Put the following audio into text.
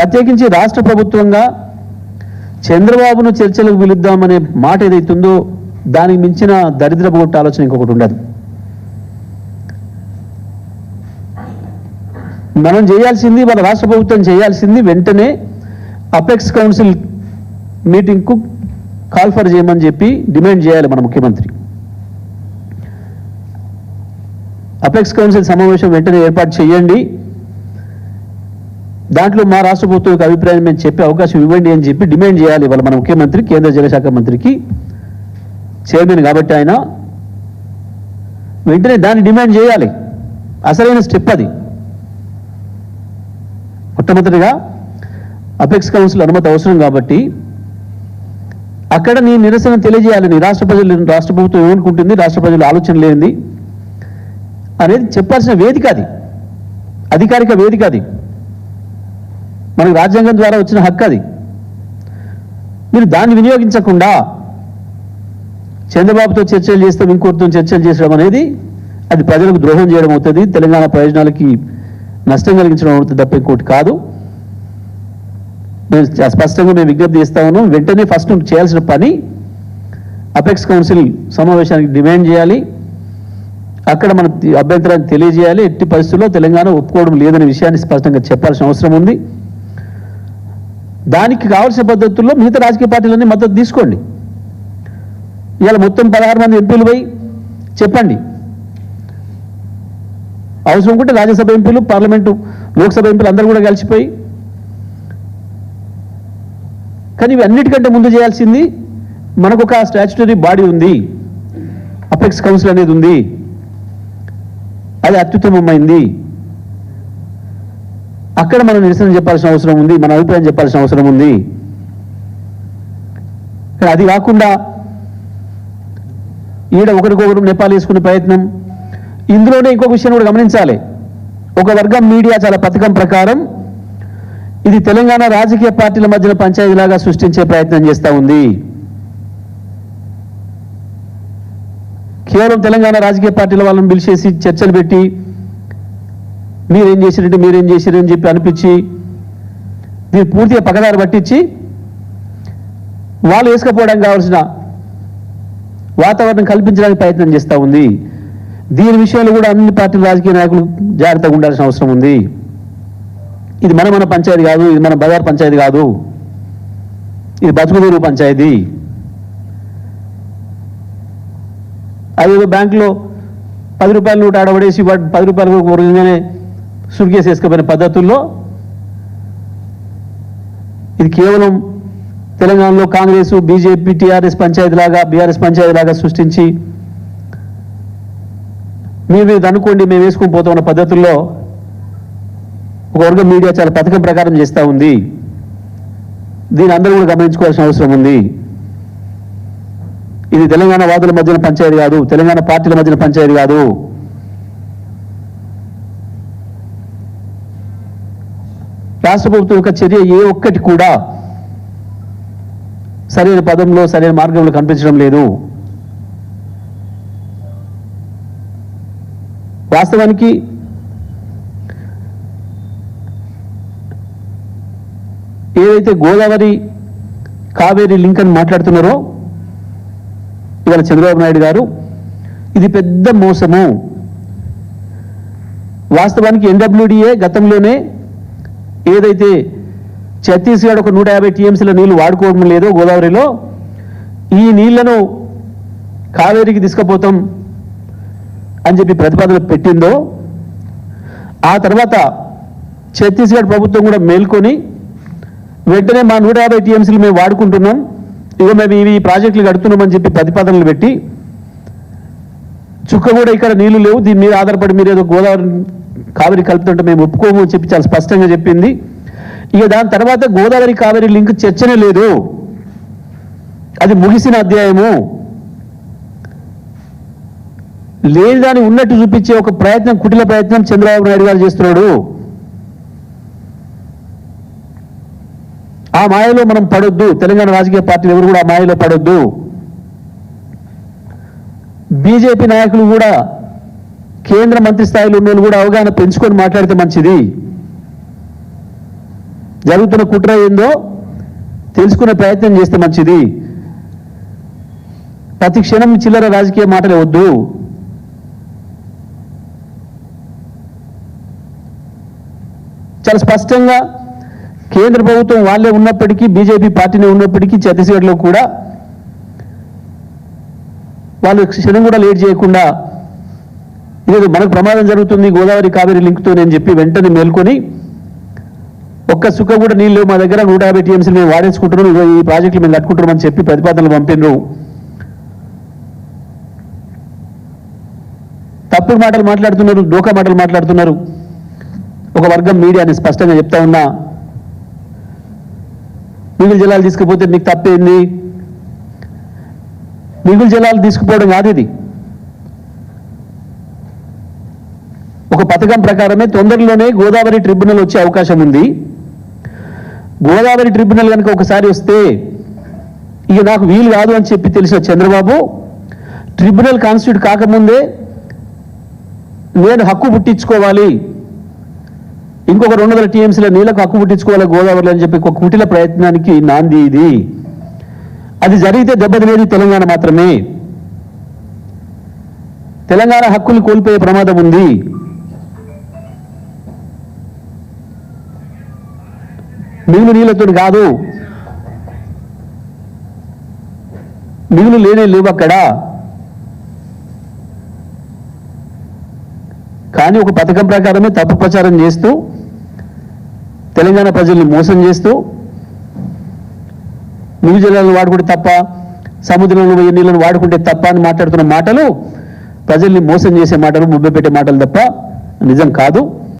ప్రత్యేకించి రాష్ట్ర ప్రభుత్వంగా చంద్రబాబును చర్చలకు పిలుద్దామనే మాట ఏదైతుందో దానికి మించిన దరిద్రపు ఆలోచన ఇంకొకటి ఉండదు. మనం చేయాల్సింది, మన రాష్ట్ర ప్రభుత్వం చేయాల్సింది వెంటనే అపెక్స్ కౌన్సిల్ మీటింగ్కు కాల్ ఫర్ చేయమని చెప్పి డిమాండ్ చేయాలి మన ముఖ్యమంత్రి. అపెక్స్ కౌన్సిల్ సమావేశం వెంటనే ఏర్పాటు చేయండి, దాంట్లో మా రాష్ట్ర ప్రభుత్వం యొక్క అభిప్రాయం మేము చెప్పే అవకాశం ఇవ్వండి అని చెప్పి డిమాండ్ చేయాలి వాళ్ళ మన ముఖ్యమంత్రి, కేంద్ర జలశాఖ మంత్రికి చైర్మన్ కాబట్టి ఆయన వెంటనే దాన్ని డిమాండ్ చేయాలి. అసలైన స్టెప్ అది. మొట్టమొదటిగా అపెక్స్ కౌన్సిల్ అనుమతి అవసరం కాబట్టి అక్కడ నీ నిరసన తెలియజేయాలి. నీ రాష్ట్ర ప్రభుత్వం ఏమనుకుంటుంది, రాష్ట్ర ప్రజలు ఆలోచన లేనిది అనేది చెప్పాల్సిన వేదిక అది, అధికారిక వేదిక అది, మనకు రాజ్యాంగం ద్వారా వచ్చిన హక్కు అది. మీరు దాన్ని వినియోగించకుండా చంద్రబాబుతో చర్చలు చేస్తే ఇంకోటితో చర్చలు చేసడం అనేది అది ప్రజలకు ద్రోహం చేయడం అవుతుంది, తెలంగాణ ప్రయోజనాలకి నష్టం కలిగించడం అవుతుంది తప్ప ఇంకోటి కాదు. మేము స్పష్టంగా మేము విజ్ఞప్తి చేస్తా ఉన్నాం. వెంటనే ఫస్ట్ చేయాల్సిన పని అపెక్స్ కౌన్సిల్ సమావేశానికి డిమాండ్ చేయాలి, అక్కడ మన అభ్యంతరాన్ని తెలియజేయాలి. ఎట్టి పరిస్థితుల్లో తెలంగాణ ఒప్పుకోవడం లేదనే విషయాన్ని స్పష్టంగా చెప్పాల్సిన అవసరం ఉంది. దానికి కావాల్సిన పద్ధతుల్లో మిగతా రాజకీయ పార్టీలన్నీ మద్దతు తీసుకోండి. ఇవాళ మొత్తం 16 మంది ఎంపీలు పోయి చెప్పండి. అవసరం ఉంటే రాజ్యసభ ఎంపీలు, పార్లమెంటు, లోక్సభ ఎంపీలు అందరూ కూడా కలిసిపోయి, కానీ ఇవి అన్నిటికంటే ముందు చేయాల్సింది మనకు ఒక స్టాచ్యుటరీ బాడీ ఉంది, అపెక్స్ కౌన్సిల్ అనేది ఉంది, అది అత్యుత్తమమైంది. అక్కడ మనం నిరసన చెప్పాల్సిన అవసరం ఉంది, మన అభిప్రాయం చెప్పాల్సిన అవసరం ఉంది. అది కాకుండా ఈడ ఒకరికొకరు నేపాలు వేసుకునే ప్రయత్నం. ఇందులోనే ఇంకొక విషయం కూడా గమనించాలి. ఒక వర్గం మీడియా చాలా పథకం ప్రకారం ఇది తెలంగాణ రాజకీయ పార్టీల మధ్యన పంచాయతీలాగా సృష్టించే ప్రయత్నం చేస్తూ ఉంది. కేవలం తెలంగాణ రాజకీయ పార్టీల వాళ్ళని పిలిచేసి చర్చలు పెట్టి మీరేం చేసిరంటే అని చెప్పి అనిపించి దీన్ని పూర్తిగా పక్కదారి పట్టించి వాళ్ళు వేసుకపోవడానికి కావాల్సిన వాతావరణం కల్పించడానికి ప్రయత్నం చేస్తూ ఉంది. దీని విషయంలో కూడా అన్ని పార్టీల రాజకీయ నాయకులు జాగ్రత్తగా ఉండాల్సిన అవసరం ఉంది. ఇది మన పంచాయతీ కాదు, ఇది మన బజార్ పంచాయతీ కాదు, ఇది బతుకుదూరు పంచాయతీ. అదేదో బ్యాంకులో 10 రూపాయల నోటు ఆడబడేసి 10 రూపాయలు ఊరగానే సుడికేసి వేసుకుపోయిన పద్ధతుల్లో ఇది కేవలం తెలంగాణలో కాంగ్రెస్, బీజేపీ, టీఆర్ఎస్ పంచాయతీలాగా, బీఆర్ఎస్ పంచాయతీలాగా సృష్టించి మీరు ఇది అనుకోండి మేము వేసుకుని పోతా ఉన్న పద్ధతుల్లో ఒక వర్గం మీడియా చాలా పథకం ప్రకారం చేస్తూ ఉంది. దీన్ని అందరూ కూడా గమనించుకోవాల్సిన అవసరం ఉంది. ఇది తెలంగాణ వాదుల మధ్యన పంచాయతీ కాదు, తెలంగాణ పార్టీల మధ్యన పంచాయతీ కాదు. రాష్ట్ర ప్రభుత్వం యొక్క చర్య ఏ ఒక్కటి కూడా సరైన పదంలో, సరైన మార్గంలో కనిపించడం లేదు. వాస్తవానికి ఏదైతే గోదావరి కావేరీ లింక్ అని మాట్లాడుతున్నారో ఇవాళ చంద్రబాబు నాయుడు గారు, ఇది పెద్ద మోసము. వాస్తవానికి ఎన్డబ్ల్యూడిఏ గతంలోనే ఏదైతే ఛత్తీస్గఢ్ ఒక 150 టీఎంసీల నీళ్లు వాడుకోవడం లేదో గోదావరిలో, ఈ నీళ్లను కావేరీకి తీసుకుపోతాం అని చెప్పి ప్రతిపాదన పెట్టిందో, ఆ తర్వాత ఛత్తీస్గఢ్ ప్రభుత్వం కూడా మేల్కొని వెంటనే మా 150 టీఎంసీలు మేము వాడుకుంటున్నాం, ఇక మేము ఇవి ప్రాజెక్టులు కడుతున్నామని చెప్పి ప్రతిపాదనలు పెట్టి, చుక్క కూడా ఇక్కడ నీళ్లు లేవు, దీని మీద ఆధారపడి మీరు ఏదో గోదావరి కావేరీ కలుపుతుంటే మేము ఒప్పుకోము అని చెప్పి చాలా స్పష్టంగా చెప్పింది. ఇక దాని తర్వాత గోదావరి కావేరీ లింక్ చర్చనే లేదు, అది ముగిసిన అధ్యాయము. లేని దాన్ని ఉన్నట్టు చూపించే ఒక ప్రయత్నం, కుటిల ప్రయత్నం చంద్రబాబు నాయుడు గారు చేస్తున్నాడు. ఆ మాయలో మనం పడొద్దు, తెలంగాణ రాజకీయ పార్టీలు ఎవరు కూడా ఆ మాయలో పడొద్దు. బీజేపీ నాయకులు కూడా, కేంద్ర మంత్రి స్థాయిలో ఉన్న కూడా అవగాహన పెంచుకొని మాట్లాడితే మంచిది. జరుగుతున్న కుట్ర ఏందో తెలుసుకునే ప్రయత్నం చేస్తే మంచిది. ప్రతి క్షణం చిల్లర రాజకీయ మాటలే వద్దు. చాలా స్పష్టంగా కేంద్ర ప్రభుత్వం వాళ్ళే ఉన్నప్పటికీ, బీజేపీ పార్టీనే ఉన్నప్పటికీ ఛత్తీస్గఢ్లో కూడా వాళ్ళు క్షణం కూడా లేట్ చేయకుండా ఇదేదో మనకు ప్రమాదం జరుగుతుంది గోదావరి కావేరీ లింక్తో అని చెప్పి వెంటనే మేల్కొని ఒక్క సుఖ కూడా నీళ్ళు మా దగ్గర 150 టీఎంసీలు మేము వాడేసుకుంటున్నాం, ఈ ప్రాజెక్టులు మేము కట్టుకుంటున్నామని చెప్పి ప్రతిపాదనలు పంపినరు. తప్పుడు మాటలు మాట్లాడుతున్నారు, డోకా మాటలు మాట్లాడుతున్నారు. ఒక వర్గం మీడియాని స్పష్టంగా చెప్తా ఉన్నా, మిగులు జలాలు తీసుకుపోతే నీకు తప్పేంది? మిగులు జలాలు తీసుకుపోవడం కాదు ఇది. ఒక పథకం ప్రకారమే తొందరలోనే గోదావరి ట్రిబ్యునల్ వచ్చే అవకాశం ఉంది. గోదావరి ట్రిబ్యునల్ కనుక ఒకసారి వస్తే ఇక నాకు వీలు కాదు అని చెప్పి తెలిసిన చంద్రబాబు ట్రిబ్యునల్ కాన్స్టిట్యూట్ కాకముందే నేను హక్కు పుట్టించుకోవాలి, ఇంకొక 200 టీఎంసీల నీళ్లకు హక్కు పుట్టించుకోవాలి గోదావరిలో అని చెప్పి ఒక కుటిల ప్రయత్నానికి నాంది ఇది. అది జరిగితే దెబ్బతినేది తెలంగాణ మాత్రమే. తెలంగాణ హక్కులు కోల్పోయే ప్రమాదం ఉంది. మిగులు నీళ్లతో కాదు, మిగులు లేవు అక్కడ. కానీ ఒక పథకం ప్రకారమే తప్పు ప్రచారం చేస్తూ తెలంగాణ ప్రజల్ని మోసం చేస్తూ మిగులు జలాలను వాడుకుంటే తప్ప, సముద్రంలో పోయే నీళ్ళను వాడుకుంటే తప్ప అని మాట్లాడుతున్న మాటలు ప్రజల్ని మోసం చేసే మాటలు, ముబ్బె పెట్టే మాటలు తప్ప నిజం కాదు.